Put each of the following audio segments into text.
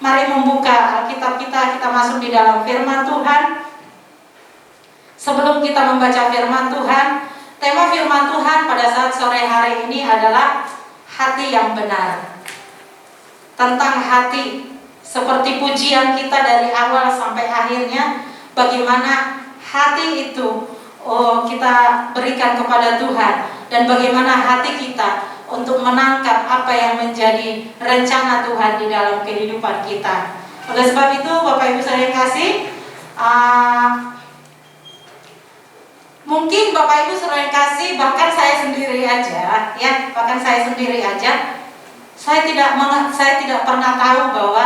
Mari membuka Alkitab kita masuk di dalam firman Tuhan. Sebelum kita membaca firman Tuhan, tema firman Tuhan pada saat sore hari ini adalah hati yang benar. Tentang hati, seperti pujian kita dari awal sampai akhirnya, bagaimana hati itu kita berikan kepada Tuhan, dan bagaimana hati kita untuk menangkap apa yang menjadi rencana Tuhan di dalam kehidupan kita. Oleh sebab itu, Bapak Ibu saya kasih, mungkin Bapak Ibu sering kasih, bahkan saya sendiri aja, saya tidak pernah tahu bahwa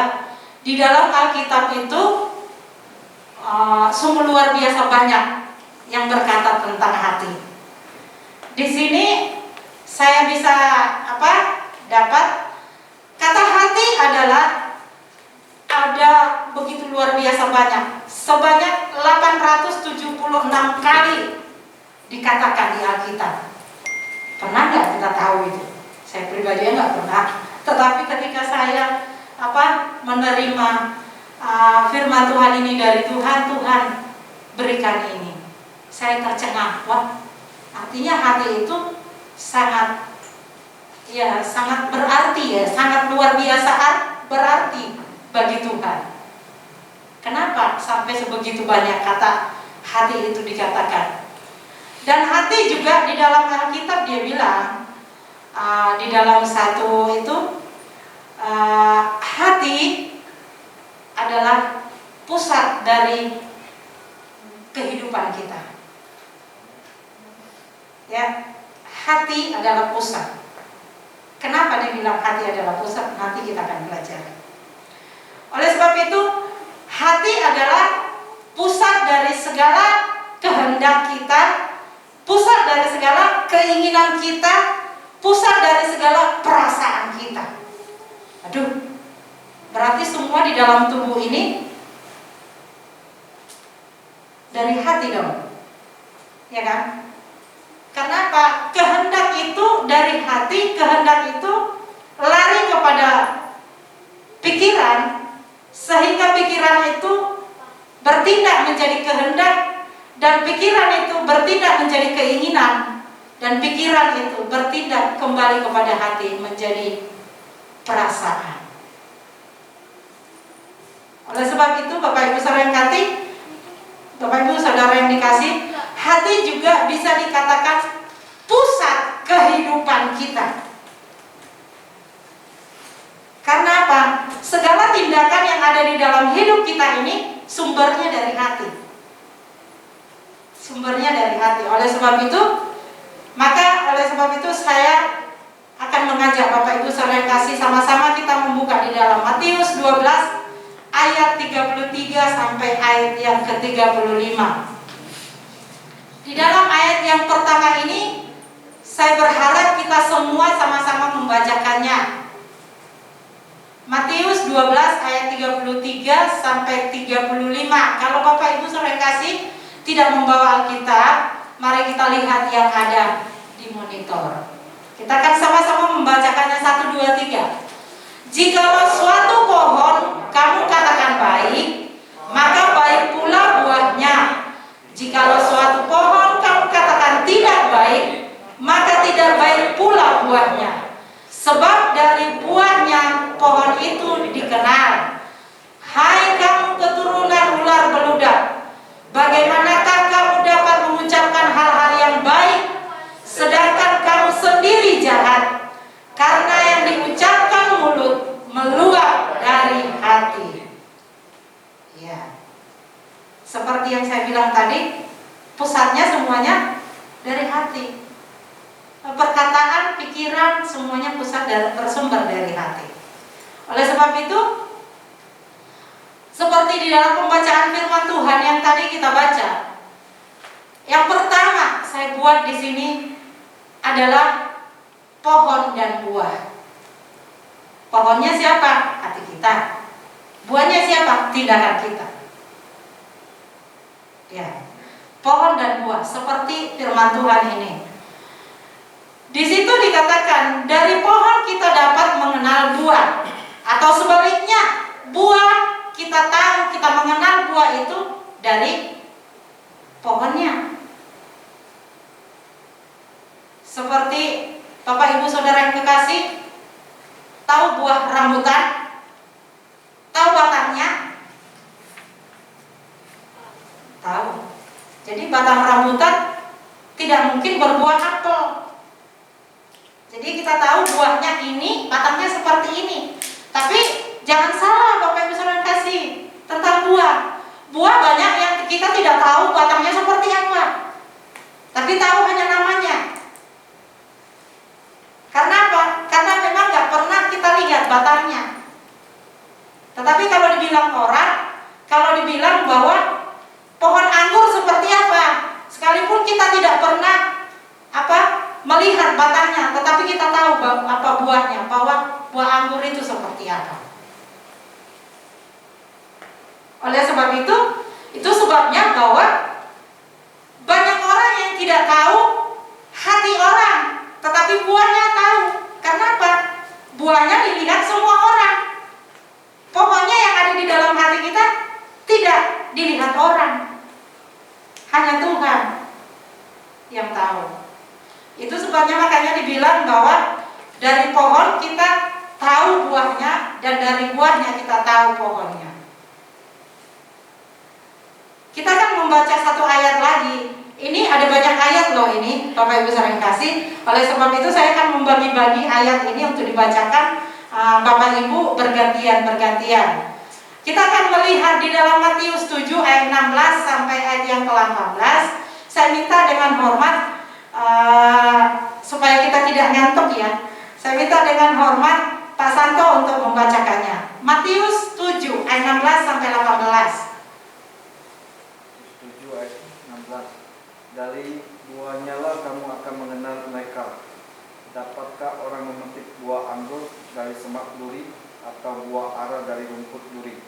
di dalam Alkitab itu sungguh luar biasa banyak yang berkata tentang hati. Di sini saya bisa dapat kata hati adalah ada begitu luar biasa banyak, sebanyak 876 kali dikatakan di Alkitab. Pernah nggak kita tahu itu? Saya pribadi nggak pernah. Tetapi ketika saya menerima firman Tuhan ini dari Tuhan berikan ini, saya tercengang. Wah, artinya hati itu sangat berarti ya, sangat luar biasa berarti bagi Tuhan. Kenapa sampai sebegitu banyak kata hati itu dikatakan? Dan hati juga di dalam Alkitab dia bilang, di dalam satu itu, hati adalah pusat dari kehidupan kita. Ya, hati adalah pusat. Kenapa dia bilang hati adalah pusat? Nanti kita akan belajar. Oleh sebab itu, hati adalah pusat dari segala kehendak kita, pusat dari segala keinginan kita, pusat dari segala perasaan kita. Aduh, berarti semua di dalam tubuh ini dari hati dong, ya kan? Karena apa? Kehendak itu dari hati, kehendak itu lari kepada pikiran, sehingga pikiran itu bertindak menjadi kehendak, dan pikiran itu bertindak menjadi keinginan, dan pikiran itu bertindak kembali kepada hati menjadi perasaan. Oleh sebab itu, Bapak Ibu saudara yang dikasih, hati juga bisa dikatakan pusat kehidupan kita. Karena apa? Segala tindakan yang ada di dalam hidup kita ini sumbernya dari hati. Sumbernya dari hati. Oleh sebab itu saya akan mengajak Bapak Ibu saudara yang kasih, sama-sama kita membuka di dalam Matius 12 ayat 33 sampai ayat yang ke-35. Di dalam ayat yang pertama ini, saya berharap kita semua sama-sama membacakannya. Matius 12 ayat 33 sampai 35. Kalau Bapak Ibu saudara kasih tidak membawa Alkitab, mari kita lihat yang ada di monitor. Kita akan sama-sama membacakannya 1, 2, 3. Jikalau suatu pohon kamu katakan baik, maka baik pula buahnya. Jikalau suatu pohon kamu katakan tidak baik, maka tidak baik pula buahnya. Sebab dari buahnya pohon itu dikenal. Hai kamu keturunan ular beludak, bagaimanakah kamu dapat mengucapkan hal-hal yang baik, sedangkan kamu sendiri jahat? Karena yang diucapkan mulut meluap dari hati. Ya, seperti yang saya bilang tadi, pusatnya semuanya dari hati. Perkataan, pikiran, semuanya bersumber dari hati. Oleh sebab itu, seperti di dalam pembacaan firman Tuhan yang tadi kita baca, yang pertama saya buat di sini adalah pohon dan buah. Pohonnya siapa? Hati kita. Buahnya siapa? Tindakan kita. Ya, pohon dan buah seperti firman Tuhan ini. Di situ dikatakan dari pohon kita dapat mengenal buah, atau sebaliknya buah buah itu dari pohonnya. Seperti Bapak Ibu Saudara yang kekasih, tahu buah rambutan? Tahu batangnya? Tahu. Jadi batang rambutan tidak mungkin berbuah apel. Jadi kita tahu buahnya ini, batangnya seperti ini. Tapi jangan salah Bapak Ibu Saudara kasih tentang buah. Buah banyak yang kita tidak tahu batangnya seperti apa, tapi tahu hanya namanya. Karena apa? Karena memang nggak pernah kita lihat batangnya. Tetapi kalau dibilang orang, kalau dibilang bahwa pohon anggur seperti apa, sekalipun kita tidak pernah melihat batangnya, tetapi kita tahu apa buahnya, bahwa buah anggur itu seperti apa. Oleh sebab itu sebabnya bahwa banyak orang yang tidak tahu hati orang, tetapi buahnya tahu. Karena apa? Buahnya dilihat semua orang. Pohonnya yang ada di dalam hati kita tidak dilihat orang, hanya Tuhan yang tahu. Itu sebabnya makanya dibilang bahwa dari pohon kita tahu buahnya, dan dari buahnya kita tahu pohonnya. Kita akan membaca satu ayat lagi. Ini ada banyak ayat loh ini, Bapak Ibu sering kasih. Oleh sebab itu saya akan membagi-bagi ayat ini untuk dibacakan Bapak Ibu bergantian-bergantian. Kita akan melihat di dalam Matius 7 ayat 16 sampai ayat yang ke-18. Saya minta dengan hormat supaya kita tidak ngantuk ya. Saya minta dengan hormat Pak Santo untuk membacakannya. Matius 7 ayat 16 sampai 18. 7 ayat 16. Dari buahnya lah kamu akan mengenal mereka. Dapatkah orang memetik buah anggur dari semak duri, atau buah ara dari rumput duri?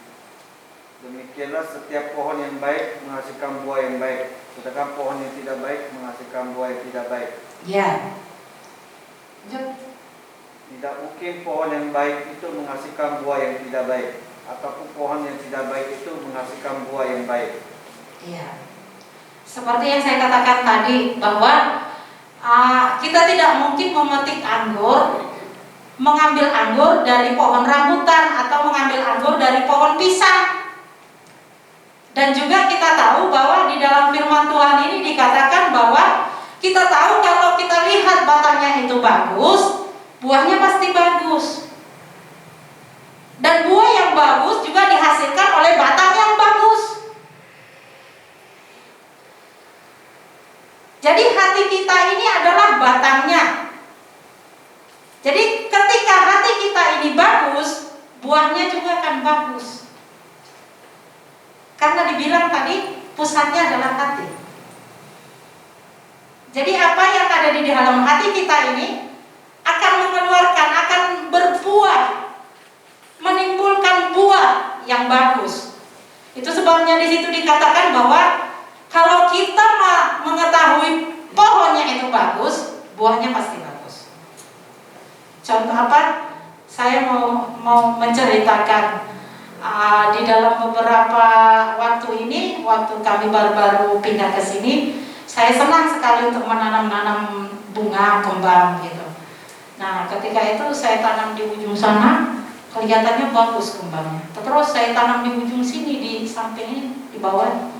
Demikianlah setiap pohon yang baik menghasilkan buah yang baik, sedangkan pohon yang tidak baik menghasilkan buah yang tidak baik. Ya. Tidak mungkin pohon yang baik itu menghasilkan buah yang tidak baik, ataupun pohon yang tidak baik itu menghasilkan buah yang baik. Iya. Seperti yang saya katakan tadi, bahwa kita tidak mungkin memetik anggur, mengambil anggur dari pohon rambutan atau mengambil anggur dari pohon pisang. Dan juga kita tahu bahwa di dalam firman Tuhan ini dikatakan bahwa kita tahu kalau kita lihat batangnya itu bagus, buahnya pasti bagus. Dan buah yang bagus juga dihasilkan oleh batang yang bagus. Jadi hati kita ini adalah batangnya. Jadi ketika hati kita ini bagus, buahnya juga akan bagus. Karena dibilang tadi pusatnya adalah hati. Jadi apa yang ada di dalam hati kita ini akan mengeluarkan, akan berbuah, menimbulkan buah yang bagus. Itu sebabnya di situ dikatakan bahwa kalau kita mengetahui pohonnya itu bagus, buahnya pasti bagus. Contoh apa? Saya mau menceritakan di dalam beberapa waktu ini, waktu kami baru-baru pindah ke sini, saya senang sekali untuk menanam bunga kembang gitu. Nah, ketika itu saya tanam di ujung sana, kelihatannya bagus kembangnya. Terus saya tanam di ujung sini, di samping ini, di bawah.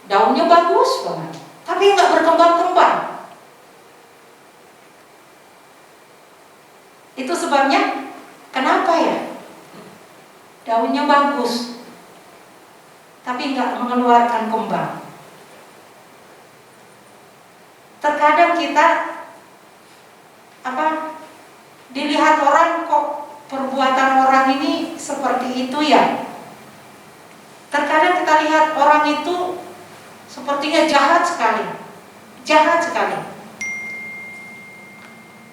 Daunnya bagus banget, tapi nggak berkembang-kembang. Itu sebabnya, kenapa ya? Daunnya bagus, tapi nggak mengeluarkan kembang. Terkadang kita dilihat orang, kok perbuatan orang ini seperti itu ya. Terkadang kita lihat orang itu sepertinya jahat sekali.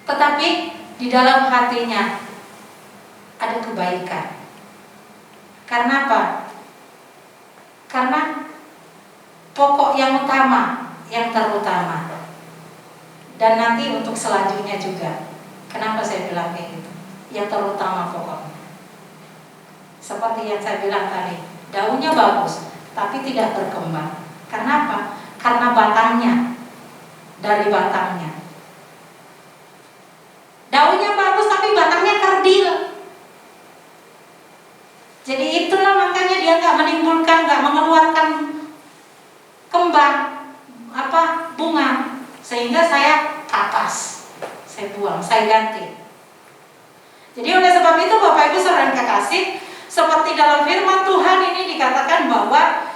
Tetapi di dalam hatinya ada kebaikan. Karena apa? Karena pokok yang utama, yang terutama. Dan nanti untuk selanjutnya juga. Kenapa saya bilang kayak gitu? Yang terutama pokoknya. Seperti yang saya bilang tadi, Daunnya bagus, tapi tidak berkembang. Karena apa? Karena batangnya. Dari batangnya. Daunnya bagus, tapi batangnya kerdil. Jadi itulah makanya dia nggak menimbulkan, nggak mengeluarkan kembang, bunga. Sehingga saya kapas, saya buang, saya ganti. Jadi oleh sebab itu Bapak Ibu saudara kekasih, seperti dalam firman Tuhan ini dikatakan bahwa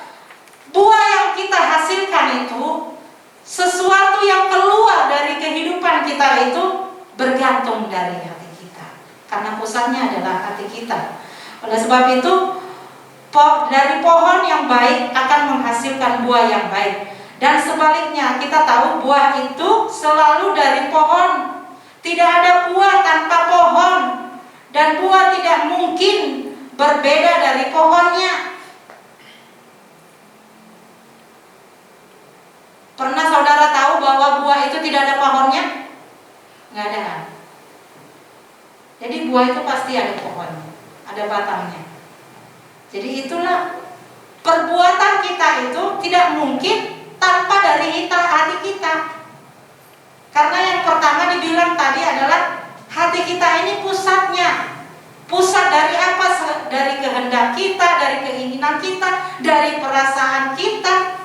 buah yang kita hasilkan itu sesuatu yang keluar dari kehidupan kita itu bergantung dari hati kita. Karena pusatnya adalah hati kita. Oleh sebab itu dari pohon yang baik akan menghasilkan buah yang baik. Dan sebaliknya kita tahu buah itu selalu dari pohon. Tidak ada buah tanpa pohon. Dan buah tidak mungkin berbeda dari pohonnya. Pernah saudara tahu bahwa buah itu tidak ada pohonnya? Nggak ada. Jadi buah itu pasti ada pohonnya, ada batangnya. Jadi itulah perbuatan kita itu tidak mungkin tanpa dari hati kita. Karena yang pertama dibilang tadi adalah hati kita ini pusatnya. Pusat dari apa? Dari kehendak kita, dari keinginan kita, dari perasaan kita.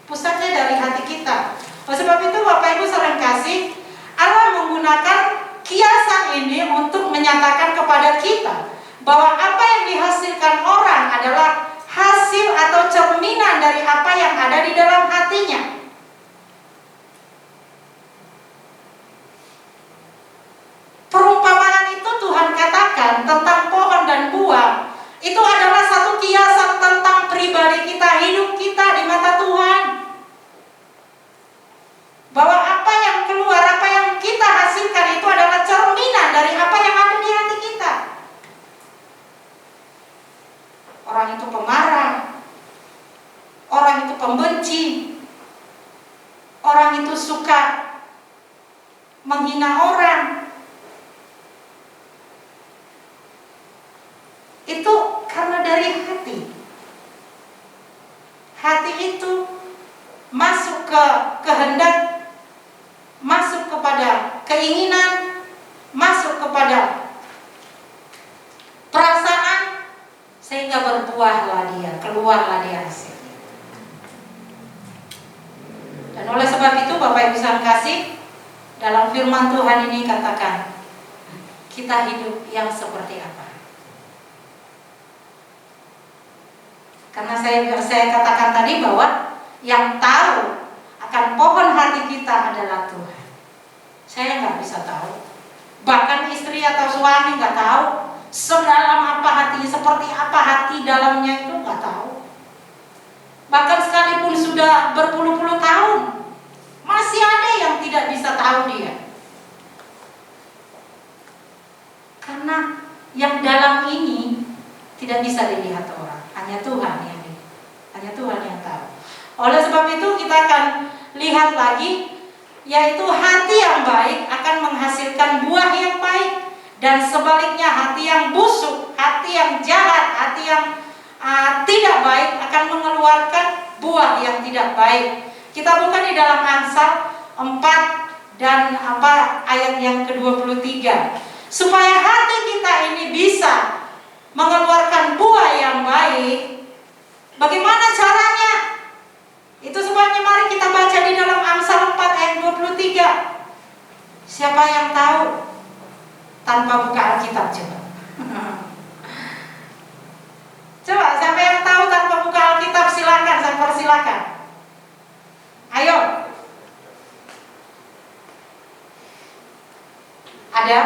Pusatnya dari hati kita. Oleh sebab itu Bapak Ibu saudara kasih, Allah menggunakan kiasan ini untuk menyatakan kepada kita bahwa apa yang dihasilkan orang adalah hasil atau cerminan dari apa yang ada di dalam hatinya. Perumpamaan itu Tuhan katakan tentang pohon dan buah itu adalah satu kiasan tentang pribadi kita, hidup kita di mata Tuhan. Bahwa apa yang keluar, apa yang kita hasilkan itu adalah cerminan dari apa yang ada di hati kita. Orang itu pemarah, orang itu pembenci, orang itu suka menghina orang. Itu karena dari hati. Hati itu masuk ke kehendak, masuk kepada keinginan, masuk kepada perasaan, sehingga berbuahlah dia, keluarlah dia hasilnya. Dan oleh sebab itu Bapak Ibu saudara kasih, dalam firman Tuhan ini katakan, kita hidup yang seperti apa? Karena saya katakan tadi bahwa yang tahu akan pohon hati kita adalah Tuhan. Saya nggak bisa tahu. Bahkan istri atau suami nggak tahu sedalam apa hatinya, seperti apa hati dalamnya itu nggak tahu. Bahkan sekalipun sudah berpuluh-puluh tahun, masih ada yang tidak bisa tahu dia. Karena yang dalam ini tidak bisa dilihat orang. Hanya Tuhan yang tahu. Oleh sebab itu kita akan lihat lagi, yaitu hati yang baik akan menghasilkan buah yang baik, dan sebaliknya hati yang busuk, hati yang jahat, hati yang tidak baik akan mengeluarkan buah yang tidak baik. Kita buka di dalam Amsal 4 dan ayat yang ke-23. Supaya hati kita ini bisa mengeluarkan buah yang baik, bagaimana caranya? Itu sebabnya mari kita baca di dalam Amsal 4 ayat 23. Siapa yang tahu? Tanpa buka Alkitab coba. Coba siapa yang tahu tanpa buka Alkitab, silakan, saya persilakan. Ayo. Ada?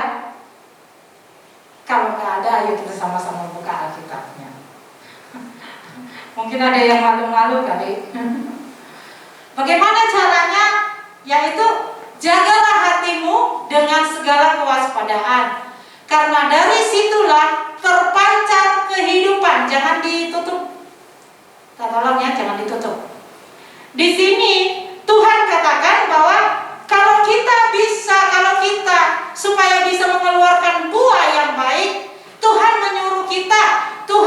Kalau nggak ada, ayo kita sama-sama buka Alkitabnya. Mungkin ada yang malu-malu kali. Bagaimana caranya? Yaitu jagalah hatimu dengan segala kewaspadaan, karena dari situlah terpancar kehidupan. Jangan ditutup. Tolong ya, jangan ditutup. Di sini Tuhan katakan bahwa kalau kita supaya bisa mengeluarkan buah yang baik, Tuhan menyuruh kita, Tuhan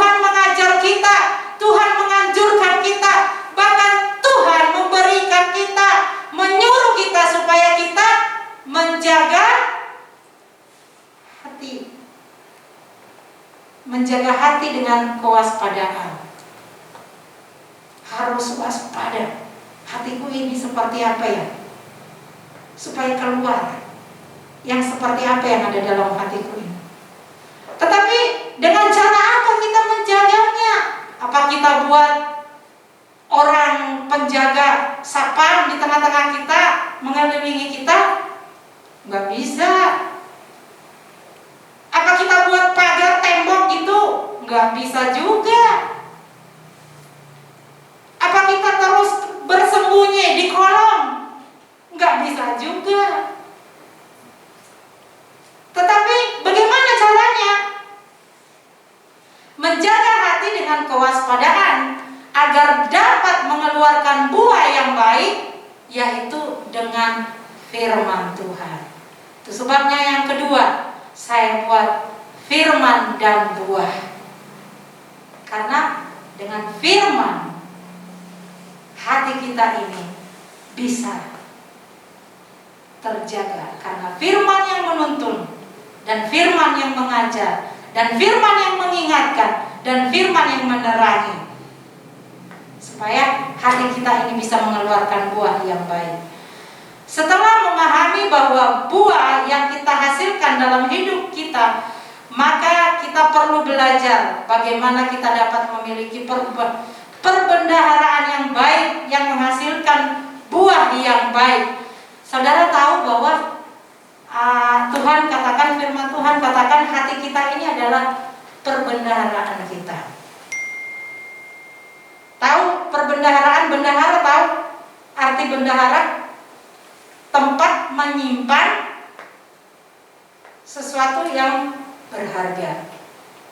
menjaga hati dengan kewaspadaan. Harus waspada. Hatiku ini seperti apa ya? Supaya keluar yang seperti apa yang ada dalam hatiku ini. Tetapi dengan cara apa kita menjaganya? Apa kita buat orang penjaga sapam di tengah-tengah kita, mengelilingi kita? Nggak bisa. Apa kita buat pagar tembok gitu? Nggak bisa juga. Apa kita terus bersembunyi di kolong? Nggak bisa juga. Tetapi bagaimana caranya? Menjaga hati dengan kewaspadaan agar dapat mengeluarkan buah yang baik, yaitu dengan firman Tuhan. Itu sebabnya yang kedua, saya buat firman dan buah. Karena dengan firman, hati kita ini bisa terjaga. Karena firman yang menuntun, dan firman yang mengajar, dan firman yang mengingatkan, dan firman yang menerangi, supaya hati kita ini bisa mengeluarkan buah yang baik. Setelah memahami bahwa buah yang kita hasilkan dalam hidup kita, maka kita perlu belajar bagaimana kita dapat memiliki perbendaharaan yang baik yang menghasilkan buah yang baik. Saudara tahu bahwa Tuhan katakan, firman Tuhan katakan hati kita ini adalah perbendaharaan kita. Tahu perbendaharaan? Bendahara tahu arti bendahara? Tempat menyimpan sesuatu yang berharga.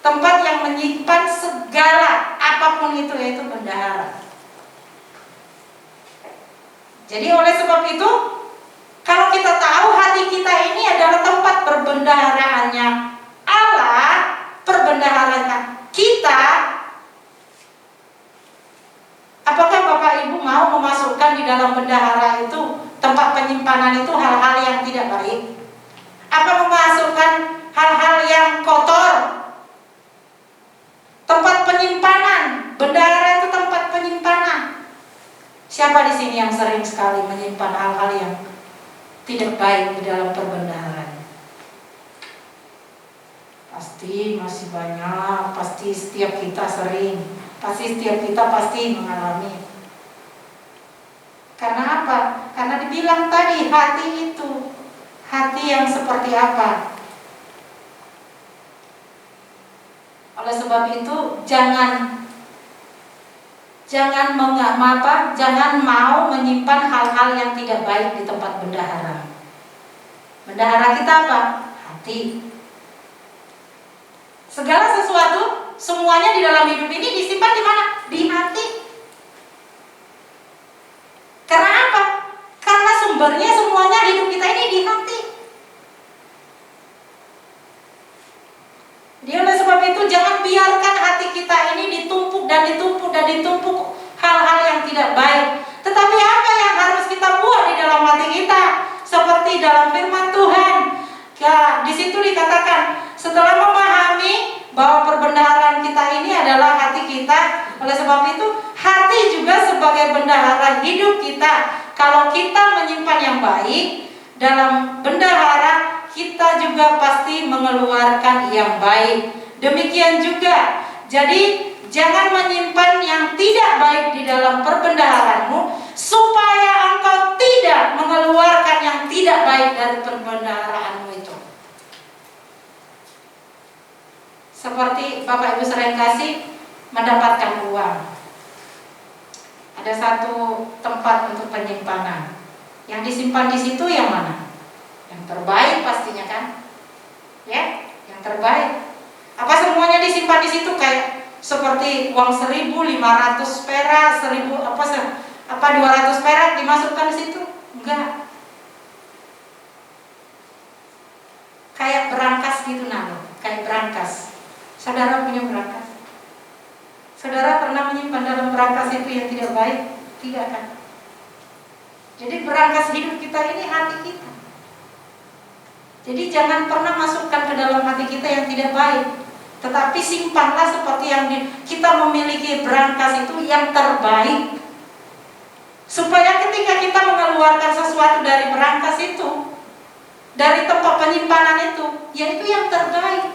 Tempat yang menyimpan segala apapun itu, yaitu bendahara. Jadi oleh sebab itu, kalau kita tahu hati kita ini adalah tempat perbendaharaannya Allah, perbendaharaan kita, apakah Bapak Ibu mau memasukkan di dalam bendahara itu, tempat penyimpanan itu, hal-hal yang tidak baik? Apa memasukkan hal-hal yang kotor? Tempat penyimpanan, bendahara itu tempat penyimpanan. Siapa di sini yang sering sekali menyimpan hal-hal yang tidak baik di dalam perbendaharaan? Pasti masih banyak, pasti setiap kita sering, pasti setiap kita pasti mengalami. Karena apa? Karena dibilang tadi, hati itu, hati yang seperti apa? Oleh sebab itu, jangan mau menyimpan hal-hal yang tidak baik di tempat bendahara. Bendahara kita apa? Hati. Segala sesuatu, semuanya di dalam hidup ini disimpan di mana? Di hati. Karena apa? Karena sumbernya semuanya hidup kita ini di hati. Jadi oleh sebab itu, jangan biarkan hati kita ini ditumpuk dan ditumpuk dan ditumpuk hal-hal yang tidak baik. Tetapi apa yang harus kita buat di dalam hati kita? Seperti dalam firman Tuhan, ya, di situ dikatakan, setelah memahami bahwa perbendaharaan kita ini adalah hati kita, oleh sebab itu hati juga sebagai bendahara hidup kita. Kalau kita menyimpan yang baik dalam bendahara, kita juga pasti mengeluarkan yang baik. Demikian juga, jadi jangan menyimpan yang tidak baik di dalam perbendaharaanmu, supaya engkau tidak mengeluarkan yang tidak baik dari perbendaharaanmu itu. Seperti Bapak Ibu sering kasih mendapatkan uang. Ada satu tempat untuk penyimpanan. Yang disimpan di situ yang mana? Yang terbaik pastinya kan? Ya, yang terbaik. Apa semuanya disimpan di situ kayak seperti uang 1.500 perak, 200 perak dimasukkan di situ? Enggak. Kayak berangkas gitu kayak berangkas. Saudara punya berangkas? Saudara pernah menyimpan dalam berangkas itu yang tidak baik? Tidak kan? Jadi berangkas hidup kita ini hati kita. Jadi jangan pernah masukkan ke dalam hati kita yang tidak baik. Tetapi simpanlah seperti yang kita memiliki berangkas itu yang terbaik, supaya ketika kita mengeluarkan sesuatu dari berangkas itu, dari tempat penyimpanan itu, yaitu yang terbaik.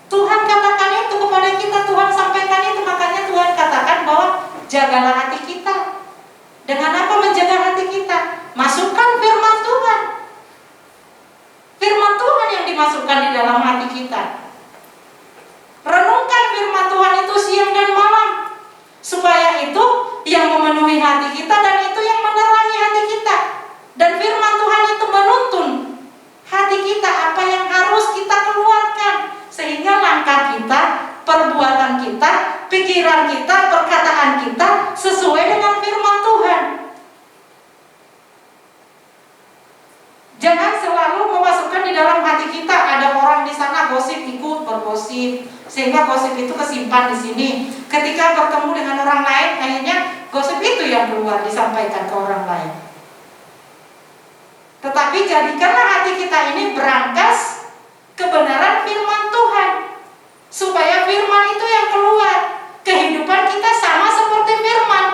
Tuhan katakan itu kepada kita, Tuhan sampaikan itu. Makanya Tuhan katakan bahwa jagalah hati kita. Dengan apa menjaga hati kita? Masukkan firman Tuhan. Firman Tuhan yang dimasukkan di dalam hati kita. Renungkan firman Tuhan itu siang dan malam, supaya itu yang memenuhi hati kita dan itu yang menerangi hati kita. Dan firman Tuhan itu menuntun hati kita, apa yang harus kita keluarkan, sehingga langkah kita, perbuatan kita, pikiran kita, perkataan kita sesuai dengan firman Tuhan. Jangan selalu memasukkan di dalam hati kita, ada orang di sana gosip, ikut bergosip, sehingga gosip itu kesimpan di sini. Ketika bertemu dengan orang lain, akhirnya gosip itu yang keluar disampaikan ke orang lain. Tetapi jadikanlah hati kita ini berangkas kebenaran firman Tuhan, supaya firman itu yang keluar. Kehidupan kita sama seperti firman.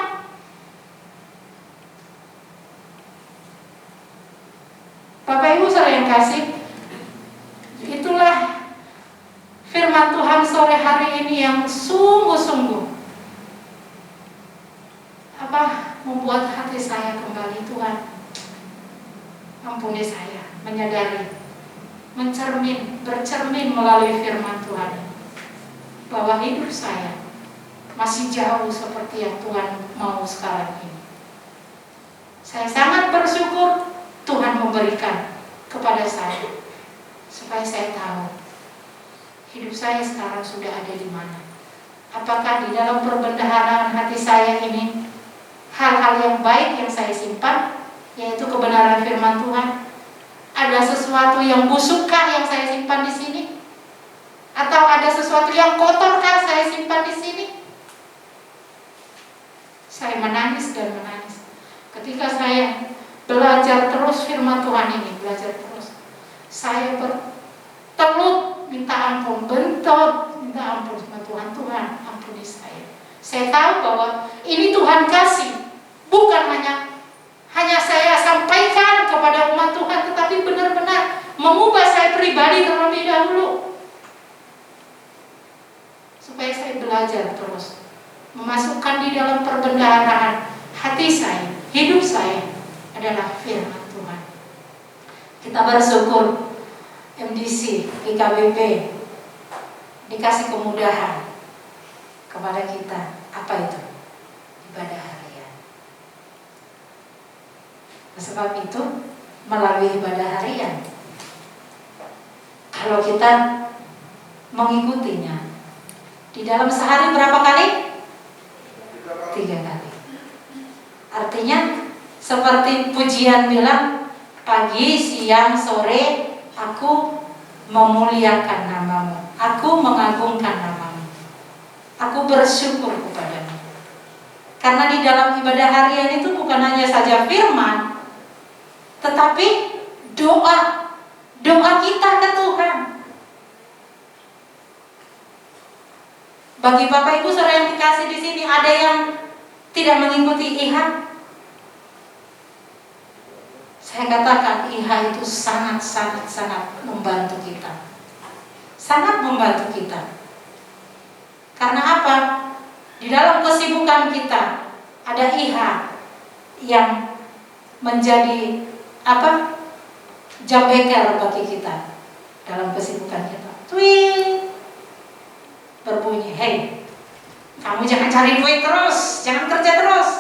Bapak Ibu saudara yang kasih, itulah firman Tuhan sore hari ini yang sungguh-sungguh membuat hati saya kembali. Tuhan, ampuni saya, menyadari, bercermin melalui firman Tuhan bahwa hidup saya masih jauh seperti yang Tuhan mau sekarang ini. Saya sangat bersyukur Tuhan memberikan kepada saya, supaya saya tahu hidup saya sekarang sudah ada di mana. Apakah di dalam perbendaharaan hati saya ini hal-hal yang baik yang saya simpan, yaitu kebenaran firman Tuhan? Ada sesuatu yang busukkah yang saya simpan di sini? Atau ada sesuatu yang kotorkah saya simpan di sini? Saya menangis dan menangis ketika saya belajar terus firman Tuhan ini, belajar terus. Saya bertelut minta ampun, bentot minta ampun sama Tuhan. Tuhan, ampuni saya. Saya tahu bahwa ini Tuhan kasih, bukan hanya saya sampaikan kepada umat Tuhan, tetapi benar-benar mengubah saya pribadi terlebih dahulu, supaya saya belajar terus memasukkan di dalam perbendaharaan hati saya, hidup saya adalah firman Tuhan. Kita bersyukur MDC, IKBP dikasih kemudahan kepada kita. Apa itu? Ibadah harian. Sebab itu melalui ibadah harian, kalau kita mengikutinya di dalam sehari berapa kali? 3 kali. Artinya seperti pujian bilang, pagi, siang, sore aku memuliakan namamu, aku mengagungkan namamu, aku bersyukur kepadamu. Karena di dalam ibadah harian itu bukan hanya saja firman, tetapi doa kita ke Tuhan. Bagi Bapak Ibu saudara yang dikasih di sini, ada yang tidak mengikuti IHA. Saya katakan IHA itu sangat membantu kita. Sangat membantu kita. Karena apa? Di dalam kesibukan kita ada IHA yang menjadi jam beker bagi kita dalam kesibukan kita. Twing, berbunyi, hey, kamu jangan cari duit terus, jangan kerja terus,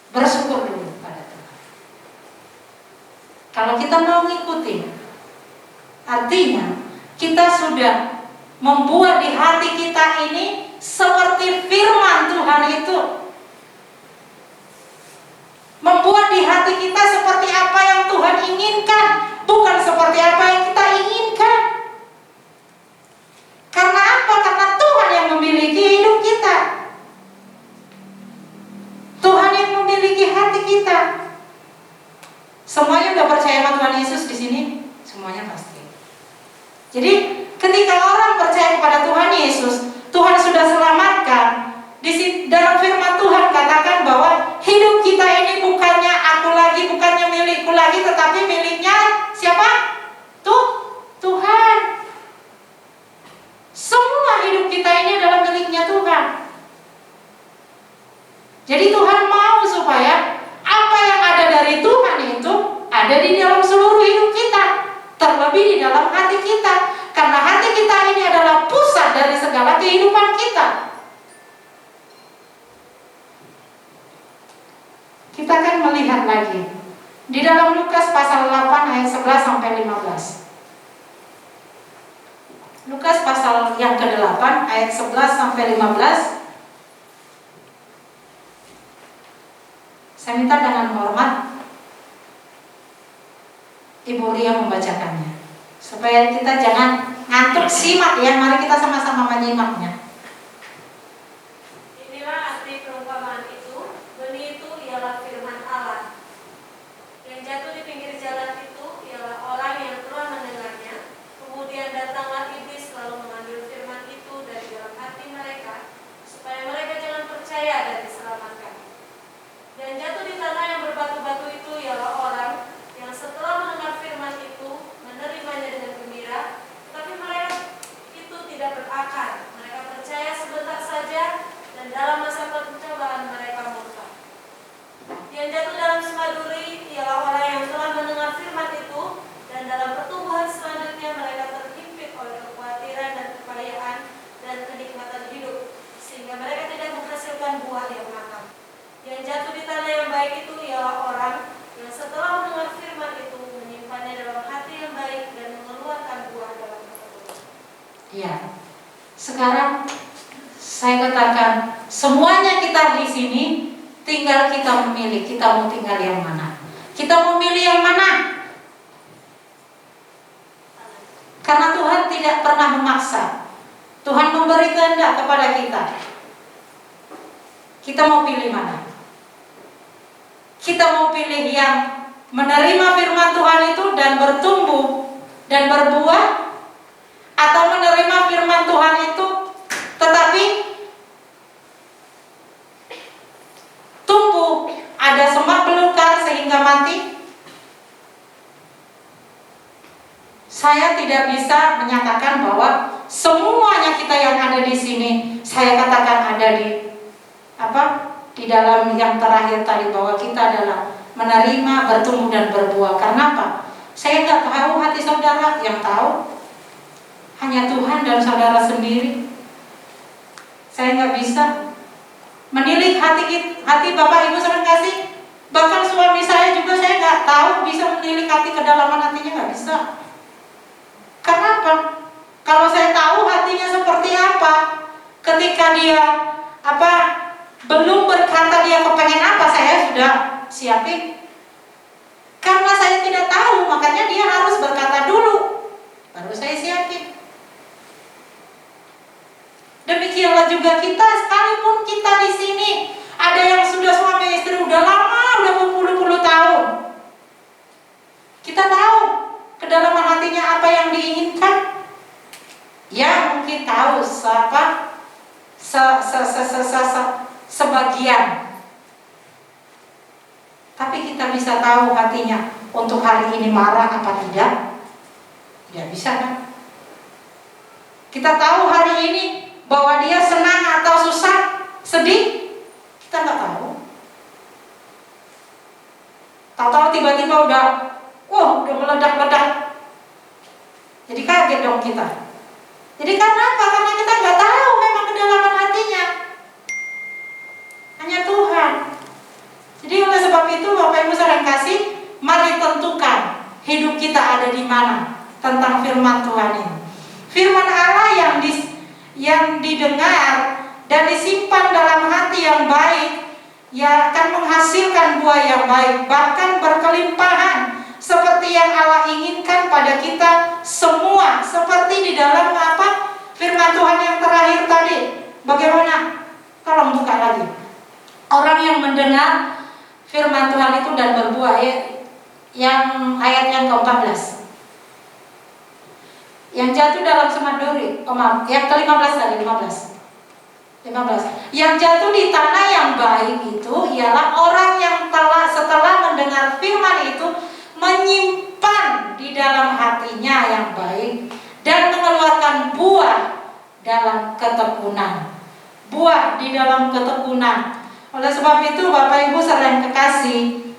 bersyukur dulu pada Tuhan. Kalau kita mau ngikutin, artinya kita sudah membuat di hati kita ini seperti firman Tuhan itu. Membuat di hati kita seperti apa yang Tuhan inginkan, bukan seperti apa yang kita inginkan. Karena apa? Karena Tuhan yang memiliki hidup kita. Tuhan yang memiliki hati kita. Semuanya udah percaya sama Tuhan Yesus di sini? Semuanya pasti. Jadi ketika orang percaya kepada Tuhan Yesus, Tuhan sudah selamatkan. Dalam firman Tuhan katakan bahwa hidup kita ini bukannya aku lagi, bukannya milikku lagi, tetapi miliknya siapa? Tuhan. Semua hidup kita ini adalah miliknya Tuhan. Jadi Tuhan mau supaya apa yang ada dari Tuhan itu ada di dalam seluruh hidup kita, terlebih di dalam hati kita, karena hati kita ini adalah pusat dari segala kehidupan kita. Kita akan melihat lagi di dalam Lukas pasal 8 ayat 11 sampai 15. Lukas pasal yang ke-8 ayat 11 sampai 15. Saya minta dengan hormat Ibu Ria membacakannya, supaya kita jangan ngantuk, simak ya. Mari kita sama-sama menyimaknya. Inilah arti perumpamaan itu. Benih itu ialah firman Allah. Yang jatuh di pinggir jalan itu ialah orang yang telah mendengarnya. Kemudian datanglah iblis lalu mengambil firman itu dari dalam hati mereka, supaya mereka jangan percaya dan diselamatkan. Dan jatuh di tanah yang berbatu-batu itu ialah orang yang setelah mendengar firman itu menerimanya dengan gembira, tetapi mereka itu tidak berakar. Mereka percaya sebentar saja, dan dalam masa pencobaan mereka murka. Yang jatuh dalam semaduri ialah orang yang telah mendengar firman itu, dan dalam pertumbuhan selanjutnya mereka terhimpit oleh kekhawatiran dan kekayaan dan kenikmatan hidup, sehingga mereka tidak menghasilkan buah yang matang. Yang jatuh di tanah yang baik itu ialah orang yang setelah mendengar firman itu menyimpannya dalam hati yang baik dan mengeluarkan buah dalam keteguhan. Ya. Sekarang saya katakan semuanya kita di sini, tinggal kita memilih, kita mau tinggal yang mana. Kita mau milih yang mana? Karena Tuhan tidak pernah memaksa. Tuhan memberi kehendak kepada kita. Kita mau pilih mana? Kita mau pilih yang menerima firman Tuhan itu dan bertumbuh dan berbuah, atau menerima firman Tuhan itu tetapi tumbuh, ada semak belukar sehingga mati? Saya tidak bisa menyatakan bahwa semuanya kita yang ada di sini, saya katakan ada di dalam yang terakhir tadi, bahwa kita adalah menerima, bertumbuh dan berbuah. Karena apa? Saya nggak tahu hati saudara, yang tahu hanya Tuhan dan saudara sendiri. Saya nggak bisa menilik hati Bapak Ibu saudara kasih. Bahkan suami saya juga saya nggak tahu bisa menilik hati kedalaman hatinya, nggak bisa. Karena apa? Kalau saya tahu hatinya seperti apa, ketika dia belum berkata dia kepengen apa, saya sudah siapin. Karena saya tidak tahu, makanya dia harus berkata dulu, baru saya siapin. Demikianlah juga kita, sekalipun kita di sini ada yang sudah suami istri udah lama, udah berpuluh-puluh tahun. Kita tahu kedalaman hatinya apa yang diinginkan. Ya mungkin tahu sebagian. Tapi kita bisa tahu hatinya untuk hari ini marah apa tidak? Tidak bisa kan? Kita tahu hari ini bahwa dia senang atau susah, sedih? Kita nggak tahu. Tahu-tahu tiba-tiba udah meledak-ledak. Jadi kaget dong kita. Jadi karena apa? Karena kita nggak tahu memang kedalaman hatinya. Hanya Tuhan. Jadi oleh sebab itu Bapak Ibu saudara kasih, mari tentukan hidup kita ada di mana tentang firman Tuhan ini. Firman Allah yang didengar dan disimpan dalam hati yang baik, ya akan menghasilkan buah yang baik, bahkan berkelimpahan, seperti yang Allah inginkan pada kita semua. Seperti di dalam firman Tuhan yang terakhir tadi. Bagaimana? Tolong buka lagi. Orang yang mendengar firman Tuhan itu dan berbuah, yang ayat yang ke-14. Yang jatuh dalam semak duri. Oh maaf, yang ke-15 tadi, 15. Yang jatuh di tanah yang baik itu ialah orang yang setelah mendengar firman itu menyimpan di dalam hatinya yang baik dan mengeluarkan buah dalam ketekunan. Buah di dalam ketekunan. Oleh sebab itu Bapak Ibu saudara yang kekasih,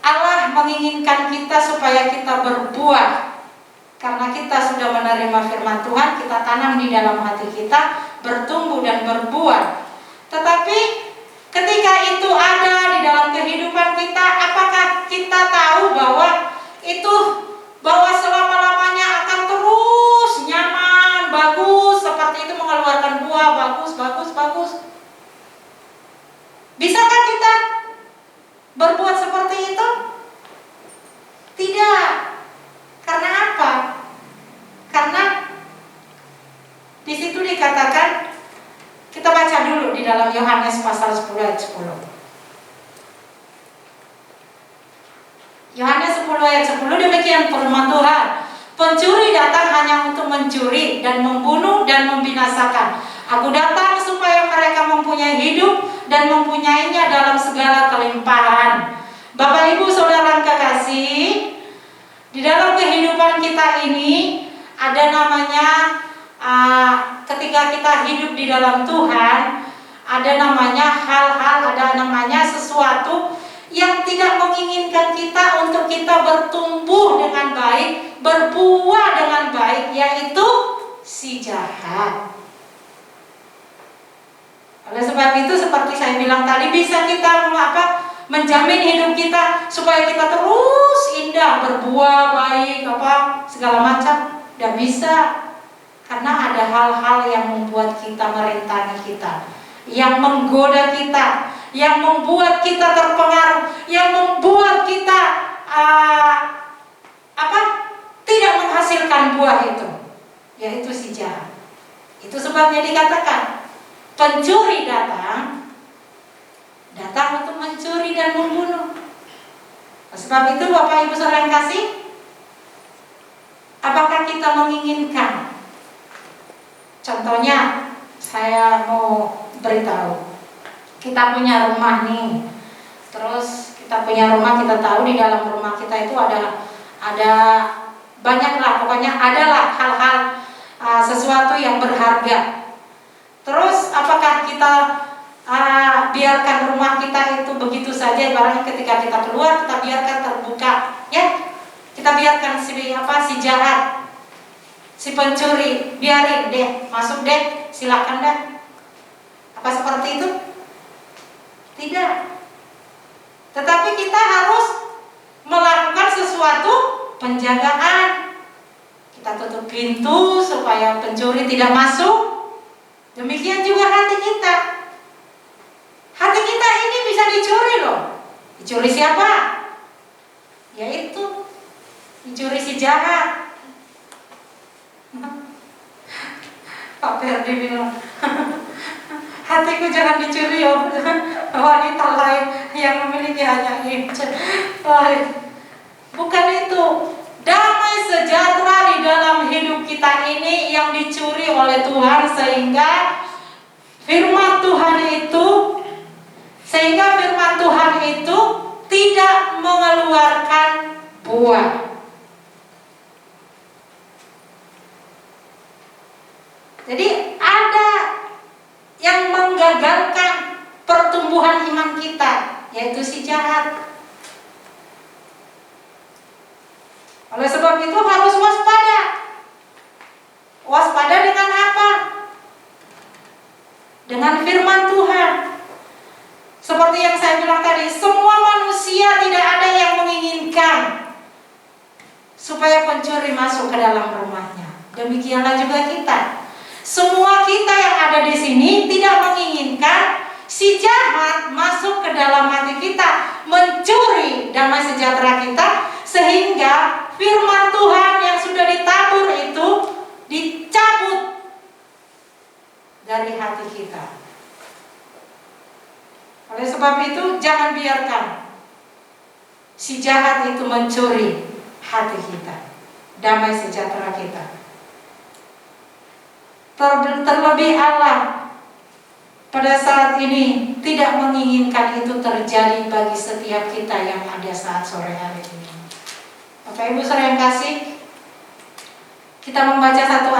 Allah menginginkan kita supaya kita berbuah. Karena kita sudah menerima firman Tuhan, kita tanam di dalam hati kita, bertumbuh dan berbuah. Tetapi ketika itu ada di dalam kehidupan kita, apakah kita tahu bahwa selama-lamanya akan terus nyaman, bagus, seperti itu mengeluarkan buah, bagus. Bisakah kita berbuat seperti itu? Tidak. Karena apa? Karena di situ dikatakan, kita baca dulu di dalam Yohanes pasal 10 ayat 10. Yohanes 10 ayat 10 demikian firman Tuhan. Pencuri datang hanya untuk mencuri dan membunuh dan membinasakan. Aku datang supaya mereka mempunyai hidup dan mempunyainya dalam segala kelimpahan. Bapak Ibu saudara kekasih, di dalam kehidupan kita ini ada namanya ketika kita hidup di dalam Tuhan, ada namanya hal-hal, ada namanya sesuatu yang tidak menginginkan kita untuk kita bertumbuh dengan baik, berbuah dengan baik, yaitu si jahat. Oleh sebab itu seperti saya bilang tadi, bisa kita menjamin hidup kita supaya kita terus indah, berbuah baik, segala macam. Tidak bisa, karena ada hal-hal yang membuat kita merintangi kita, yang menggoda kita, yang membuat kita terpengaruh, yang membuat kita tidak menghasilkan buah itu, yaitu si jahat. Itu sebabnya dikatakan pencuri datang untuk mencuri dan membunuh. Sebab itu Bapak Ibu saudara yang kasih, apakah kita menginginkan? Contohnya, saya mau beritahu, kita punya rumah nih, terus kita punya rumah, kita tahu di dalam rumah kita itu ada banyaklah, pokoknya adalah hal-hal sesuatu yang berharga. Terus apakah kita biarkan rumah kita itu begitu saja, ibaratnya ketika kita keluar kita biarkan terbuka, ya? Kita biarkan si jahat, si pencuri, biarin deh, masuk deh, silakan deh. Apa seperti itu? Tidak. Tetapi kita harus melakukan sesuatu penjagaan. Kita tutup pintu supaya pencuri tidak masuk. Demikian juga hati kita. Hati kita ini bisa dicuri loh. Dicuri siapa? Yaitu dicuri si jahat. Pak Ferdi bilang, hatiku jangan dicuri ya wanita lain yang memiliki hanya ini. Bukan itu. Damai sejahtera di dalam hidup kita ini yang dicuri oleh Tuhan, sehingga firman Tuhan itu tidak mengeluarkan buah. Jadi ada yang menggagalkan pertumbuhan iman kita, yaitu si jahat. Oleh sebab itu harus waspada. Waspada dengan apa? Dengan firman Tuhan. Seperti yang saya bilang tadi, semua manusia tidak ada yang menginginkan supaya pencuri masuk ke dalam rumahnya. Demikianlah juga kita. Semua kita yang ada di sini tidak menginginkan si jahat masuk ke dalam hati kita, mencuri damai sejahtera kita, sehingga firman Tuhan yang sudah ditabur itu dicabut dari hati kita. Oleh sebab itu jangan biarkan si jahat itu mencuri hati kita. damai sejahtera kita. Terlebih Allah pada saat ini tidak menginginkan itu terjadi bagi setiap kita yang ada saat sore hari ini. Bapak Ibu saudara yang kasih, kita membaca satu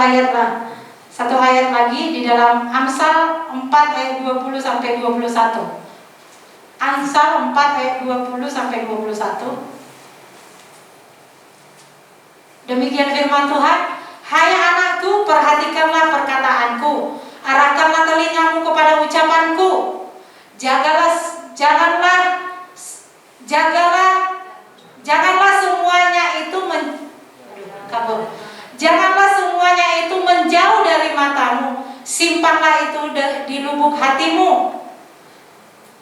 ayat lagi di dalam Amsal 4 ayat 20 sampai 21. Amsal 4 ayat 20 sampai 21. Demikian firman Tuhan, hai anakku, perhatikanlah perkataanku, arahkanlah telingamu kepada ucapanku. Janganlah semuanya itu menjauh dari matamu, simpanlah itu di lubuk hatimu.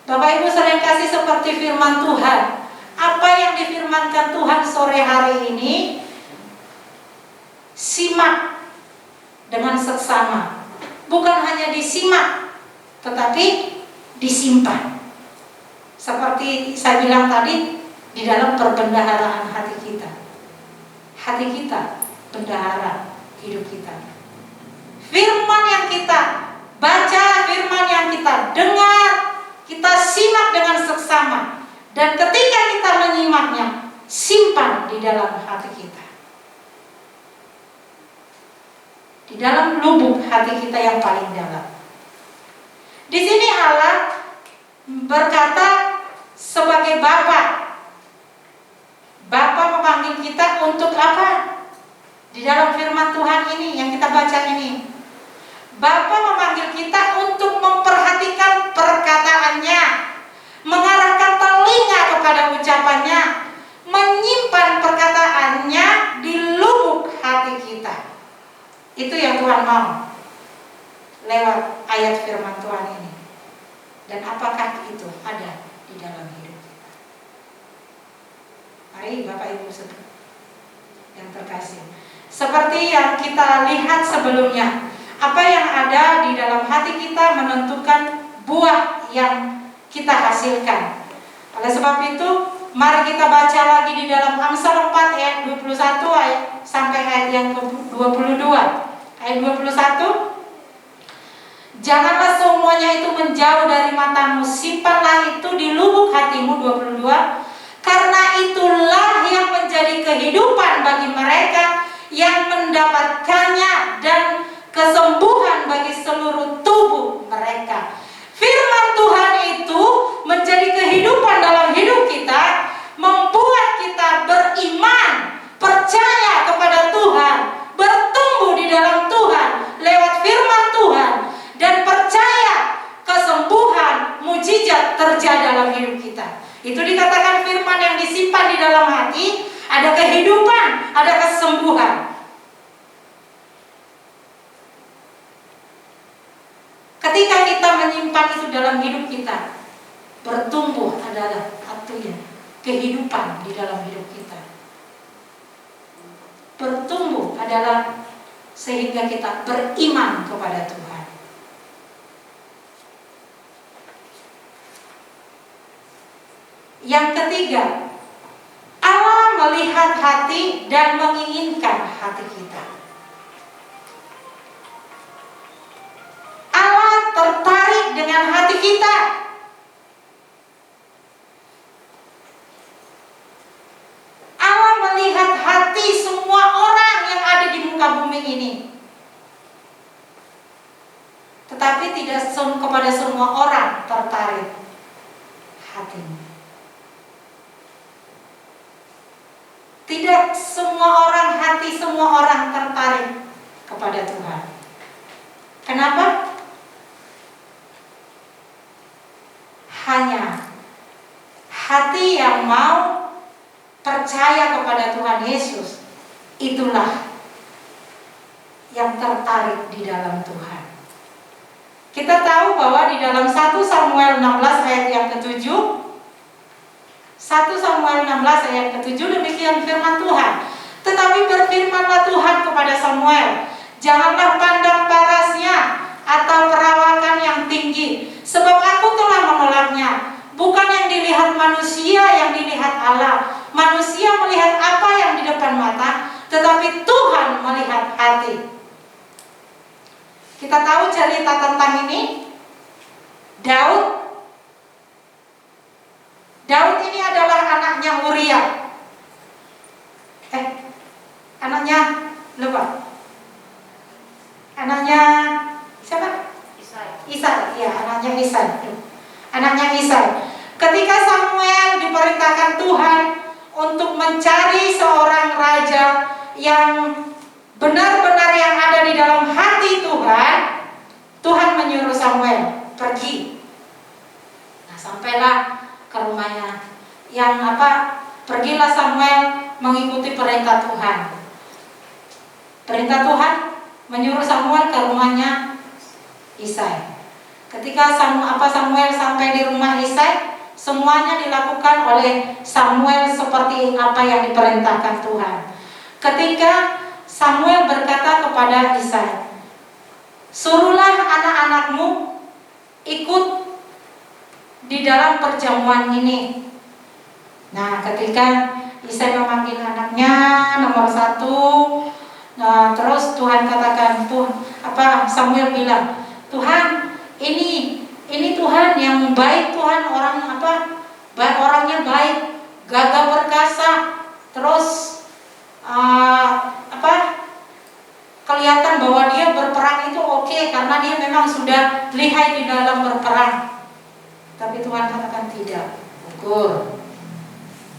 Bapak Ibu sering kasih seperti firman Tuhan. Apa yang difirmankan Tuhan sore hari ini, simak dengan seksama. Bukan hanya disimak, tetapi disimpan. Seperti saya bilang tadi, di dalam perbendaharaan hati kita. Hati kita bendahara hidup kita. Firman yang kita baca, firman yang kita dengar, kita simak dengan seksama. Dan ketika kita menyimaknya, simpan di dalam hati kita. Di dalam lubuk hati kita yang paling dalam. Di sini Allah berkata sebagai Bapa. Bapa memanggil kita untuk apa? Di dalam firman Tuhan ini yang kita baca ini, Bapa memanggil kita untuk memperhatikan perkataannya, mengarahkan telinga kepada ucapannya, menyimpan perkataannya di lubuk hati kita. Itu yang Tuhan mau lewat ayat firman Tuhan ini. Dan apakah itu ada di dalam hidup kita? Mari Bapak Ibu yang terkasih, seperti yang kita lihat sebelumnya, apa yang ada di dalam hati kita menentukan buah yang kita hasilkan. Oleh sebab itu, mari kita baca lagi di dalam Amsal 4 ayat 21 sampai ayat yang ke-22. Ayat 21, janganlah semuanya itu menjauh dari matamu, simpanlah itu di lubuk hatimu. 22, karena itulah yang menjadi kehidupan bagi mereka yang mendapatkannya dan kesembuhan bagi seluruh tubuh mereka. Firman Tuhan itu menjadi kehidupan dalam hidup kita, membuat kita beriman, percaya kepada Tuhan, bertumbuh di dalam Tuhan lewat firman Tuhan, dan percaya kesembuhan, mujizat terjadi dalam hidup kita. Itu dikatakan firman yang disimpan di dalam hati, ada kehidupan, ada kesembuhan. Ketika kita menyimpan itu dalam hidup kita, bertumbuh adalah artinya kehidupan di dalam hidup kita. Bertumbuh adalah sehingga kita beriman kepada Tuhan. Yang ketiga, Allah melihat hati dan menginginkan hati kita. Allah tertarik dengan hati kita. Allah melihat hati semua orang yang ada di muka bumi ini. Tetapi tidak kepada semua orang tertarik hatinya. Tidak semua orang, hati semua orang tertarik kepada Tuhan. Kenapa? Hanya hati yang mau percaya kepada Tuhan Yesus, itulah yang tertarik di dalam Tuhan. Kita tahu bahwa di dalam 1 Samuel 16 ayat yang ke-7, 1 Samuel 16 ayat ke-7 demikian firman Tuhan. Tetapi berfirmanlah Tuhan kepada Samuel, janganlah pandang parasnya atau perawakan yang tinggi, sebab aku telah menolaknya. Bukan yang dilihat manusia, yang dilihat Allah. Manusia melihat apa yang di depan mata, tetapi Tuhan melihat hati. Kita tahu cerita tentang ini. Daud ini adalah anaknya Uria. Anaknya Anaknya siapa? Isai. Ya, anaknya Isai. Ketika Samuel diperintahkan Tuhan untuk mencari seorang raja yang benar-benar yang ada di dalam hati Tuhan, Tuhan menyuruh Samuel pergi. Nah, sampailah ke rumahnya. Pergilah Samuel mengikuti perintah Tuhan. Perintah Tuhan menyuruh Samuel ke rumahnya Isai. Ketika Samuel sampai di rumah Isai, semuanya dilakukan oleh Samuel seperti apa yang diperintahkan Tuhan. Ketika Samuel berkata kepada Isai, "Suruhlah anak-anakmu ikut di dalam perjamuan ini." Nah, ketika Isai memanggil anaknya nomor 1, terus Tuhan katakan, Samuel bilang, "Tuhan, ini Tuhan yang baik, Tuhan orangnya baik, gagah perkasa, terus kelihatan bahwa dia berperang itu oke, karena dia memang sudah lihai di dalam berperang." Tapi Tuhan katakan tidak, ukur.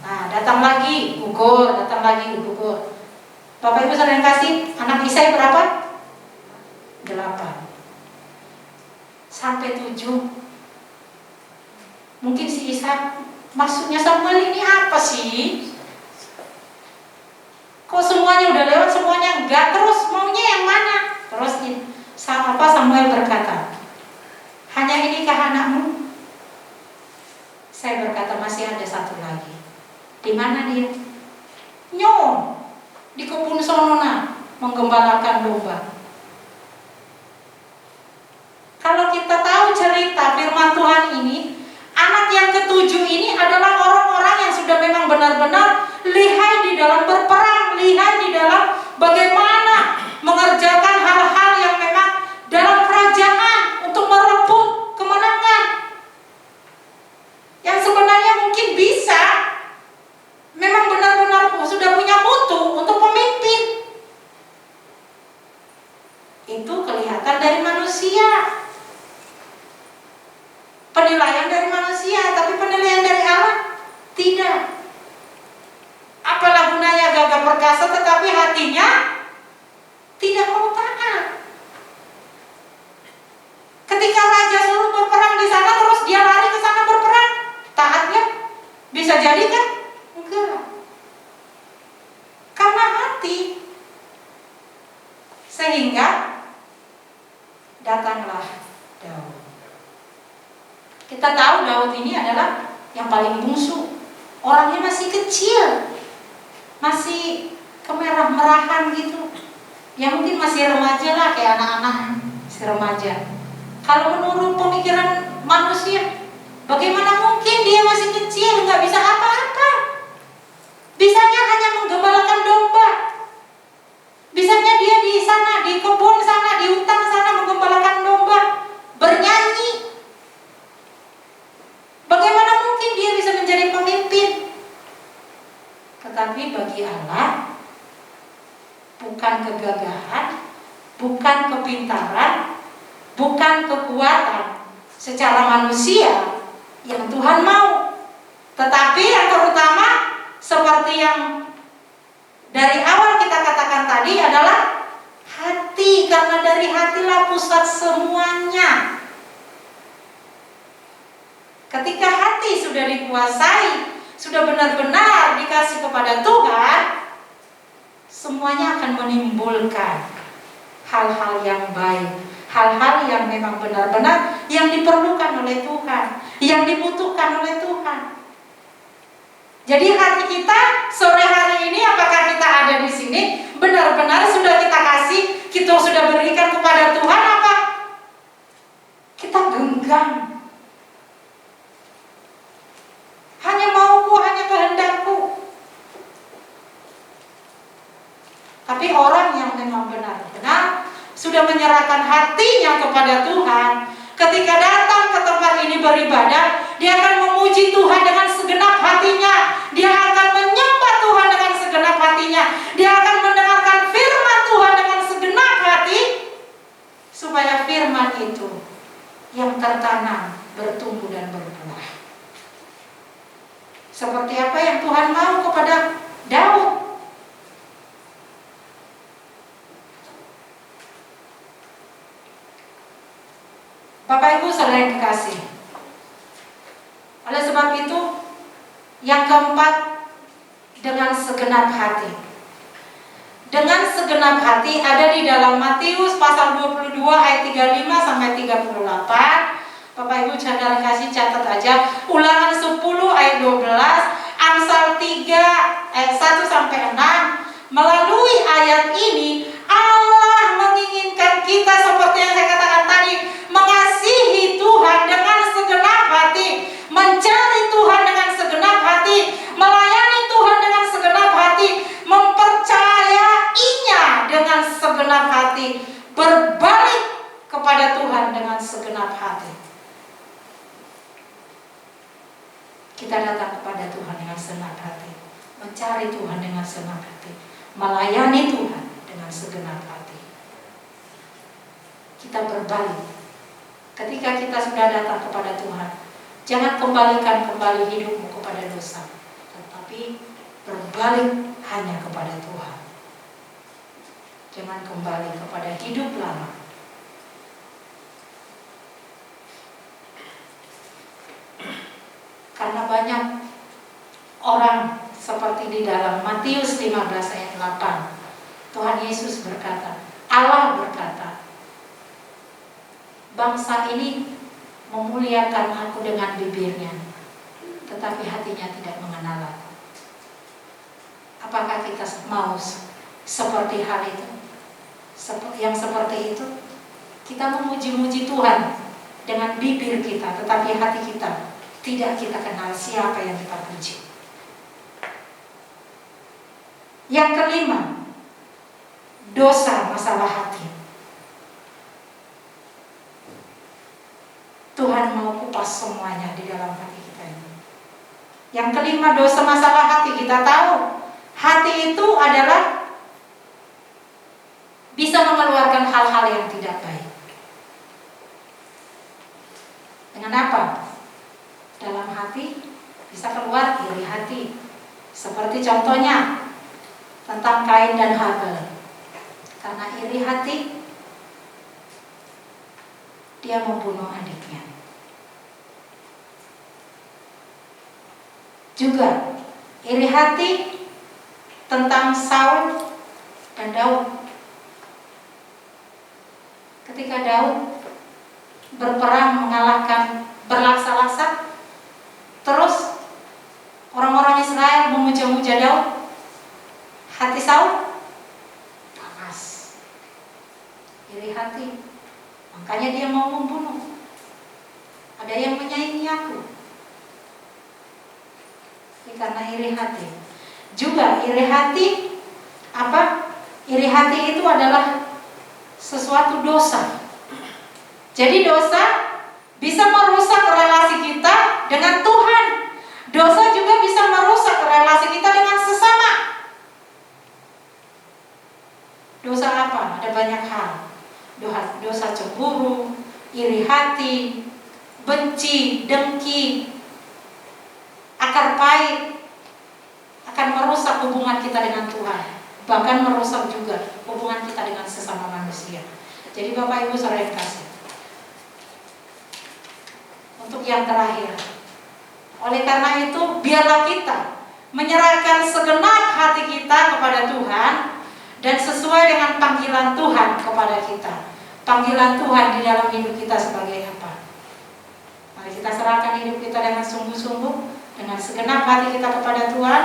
Nah, datang lagi, ukur. Bapak Ibu saudara yang kasih, anak Isai berapa? 8 sampai 7. Mungkin si Isai, maksudnya Samuel ini apa sih? Kok semuanya udah lewat, semuanya enggak, terus maunya yang mana? Terus Samuel berkata, "Hanya inikah anakmu?" Saya berkata, "Masih ada satu lagi." "Di mana dia?" Di kebun sonona menggembalakan domba." Kalau kita tahu cerita firman Tuhan ini, anak yang ketujuh ini adalah orang-orang yang sudah memang benar-benar lihai di dalam berperang, lihai di dalam bagaimana mengerjakan hal-hal yang memang dalam kerajaan untuk merebut kemenangan, yang sebenarnya mungkin bisa memang benar-benar sudah punya mutu untuk memimpin. Itu kelihatan dari manusia, penilaian dari manusia, tapi penilaian dari Allah tidak. Apalah gunanya gagah perkasa tetapi hatinya tidak mau taat. Ketika raja suruh berperang di sana, terus dia lari ke sana berperang, taatnya bisa jadi kan? Enggak. Karena hati. Sehingga datanglah Daud. Kita tahu Daud ini adalah yang paling bungsu. Orangnya masih kecil, masih kemerah-merahan gitu. Ya mungkin masih remaja lah, kayak anak-anak masih remaja. Kalau menurut pemikiran manusia, bagaimana mungkin dia masih kecil, nggak bisa apa-apa? Bisanya hanya menggembalakan domba. Bisanya dia di sana, di kebun sana, di hutan sana menggembalakan domba, bernyanyi. Bagaimana mungkin dia bisa menjadi pemimpin? Tetapi bagi Allah, bukan kegagahan, bukan kepintaran, bukan kekuatan secara manusia yang Tuhan mau, tetapi yang terutama seperti yang dari awal kita katakan tadi adalah hati, karena dari hatilah pusat semuanya. Ketika hati sudah dikuasai, sudah benar-benar dikasih kepada Tuhan, semuanya akan menimbulkan hal-hal yang baik, hal-hal yang memang benar-benar yang diperlukan oleh Tuhan, yang dibutuhkan oleh Tuhan. Jadi hati kita sore hari ini, apakah kita ada di sini benar-benar sudah kita kasih, kita sudah berikan kepada Tuhan, apa kita genggam? Hanya mauku, hanya kehendakku. menjadi orang yang memang benar-benar sudah menyerahkan hatinya kepada Tuhan. Ketika datang ke tempat ini beribadah, dia akan memuji Tuhan dengan segenap hatinya. Dia akan menyembah Tuhan dengan segenap hatinya. Dia akan mendengarkan firman Tuhan dengan segenap hati, supaya firman itu yang tertanam bertumbuh dan berbuah. Seperti apa yang Tuhan mau kepada Daud. Bapak Ibu saudara yang kekasih, oleh sebab itu yang keempat, dengan segenap hati. Dengan segenap hati ada di dalam Matius pasal 22 ayat 35 sampai 38. Bapak Ibu saudara kasih catat aja. Ulangan 10 ayat 12, Amsal 3 ayat 1 sampai 6. Melalui ayat ini Allah menginginkan kita seperti yang saya katakan tadi, mengasihi Tuhan dengan segenap hati, mencari Tuhan dengan segenap hati, melayani Tuhan dengan segenap hati, mempercayainya dengan segenap hati, berbalik kepada Tuhan dengan segenap hati. Kita datang kepada Tuhan dengan segenap hati, mencari Tuhan dengan segenap hati, melayani Tuhan dengan segenap hati. Kita berbalik. Ketika kita sudah datang kepada Tuhan, jangan kembalikan kembali hidupmu kepada dosa, tetapi berbalik hanya kepada Tuhan. Jangan kembali kepada hidup lama. Karena banyak orang seperti di dalam Matius 15 ayat 8, Tuhan Yesus berkata, Allah berkata, bangsa ini memuliakan aku dengan bibirnya, tetapi hatinya tidak mengenal aku. Apakah kita mau seperti hal itu? Yang seperti itu, kita memuji-muji Tuhan dengan bibir kita, tetapi hati kita tidak kita kenal siapa yang kita puji. Yang kelima, dosa masalah hati. Tuhan mau kupas semuanya di dalam hati kita ini. Yang kelima, dosa masalah hati. Kita tahu hati itu adalah bisa mengeluarkan hal-hal yang tidak baik. Dengan apa? Dalam hati bisa keluar iri hati. Seperti contohnya tentang Kain dan Habel. Karena iri hati, dia membunuh adiknya. Juga iri hati tentang Saul dan Daud. Ketika Daud berperang mengalahkan berlaksa-laksa, terus orang-orang Israel memuja-muja Daud, hati Saul panas, iri hati, makanya dia mau membunuh. Ada yang menyaingi aku, ini karena iri hati. Juga iri hati apa? Iri hati itu adalah sesuatu dosa. Jadi dosa bisa merusak relasi kita dengan Tuhan. Dosa juga bisa merusak relasi kita dengan sesama. Dosa apa? Ada banyak hal. Dosa cemburu, iri hati, benci, dengki, akar pahit akan merusak hubungan kita dengan Tuhan. Bahkan merusak juga hubungan kita dengan sesama manusia. Jadi Bapak Ibu saudara yang kasih, untuk yang terakhir, oleh karena itu biarlah kita menyerahkan segenap hati kita kepada Tuhan dan sesuai dengan panggilan Tuhan kepada kita. Panggilan Tuhan di dalam hidup kita sebagai apa? Mari kita serahkan hidup kita dengan sungguh-sungguh, dengan segenap hati kita kepada Tuhan,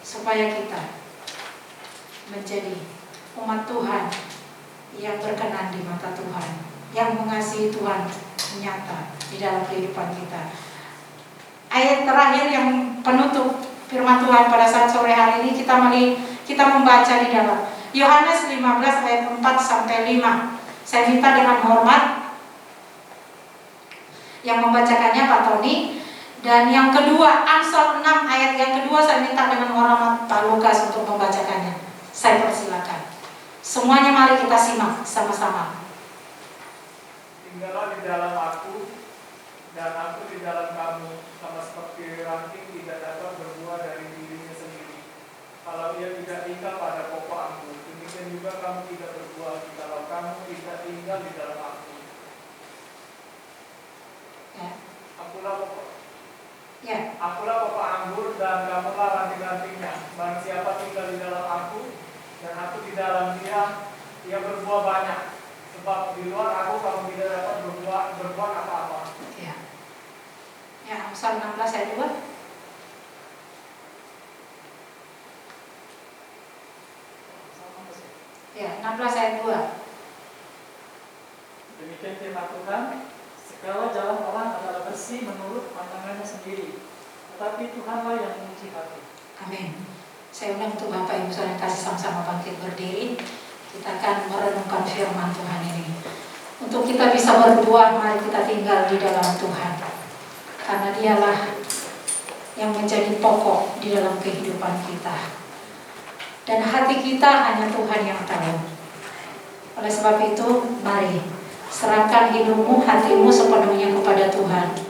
supaya kita menjadi umat Tuhan yang berkenan di mata Tuhan, yang mengasihi Tuhan nyata di dalam kehidupan kita. Ayat terakhir yang penutup firman Tuhan pada saat sore hari ini, kita membaca di dalam Yohanes 15 ayat 4 sampai 5. Saya minta dengan hormat yang membacakannya Pak Tony, dan yang kedua Amsal 6 ayat yang kedua saya minta dengan hormat Pak Lukas untuk membacakannya. Saya persilakan. Semuanya mari kita simak sama-sama. Tinggallah di dalam aku dan aku di dalam kamu, sama seperti ranting tidak dapat berbuah dari dirinya sendiri kalau ia tidak tinggal pada pokok anggur. Demikian juga kamu tidak berbuah kalau kamu tidak tinggal di dalam aku. Ya. Akulah pokok anggur dan kamulah ranting-rantingnya. Barang siapa tinggal di dalam aku dan aku di dalam dia, ia berbuah banyak. Sebab di luar aku kamu tidak dapat berbuat apa-apa. Ya, Amsal 16 ayat 2. Ya, 16 ayat 2. Demikian firman Tuhan, segala jalan orang adalah bersih menurut pandangannya sendiri, tetapi Tuhanlah yang menguji hati. Amin. Saya undang untuk Bapak Ibu saudara kasih sama-sama bangkit berdiri. Kita akan merenungkan firman Tuhan ini. Untuk kita bisa berbuah, mari kita tinggal di dalam Tuhan. Karena dialah yang menjadi pokok di dalam kehidupan kita. Dan hati kita hanya Tuhan yang tahu. Oleh sebab itu, mari serahkan hidupmu, hatimu sepenuhnya kepada Tuhan.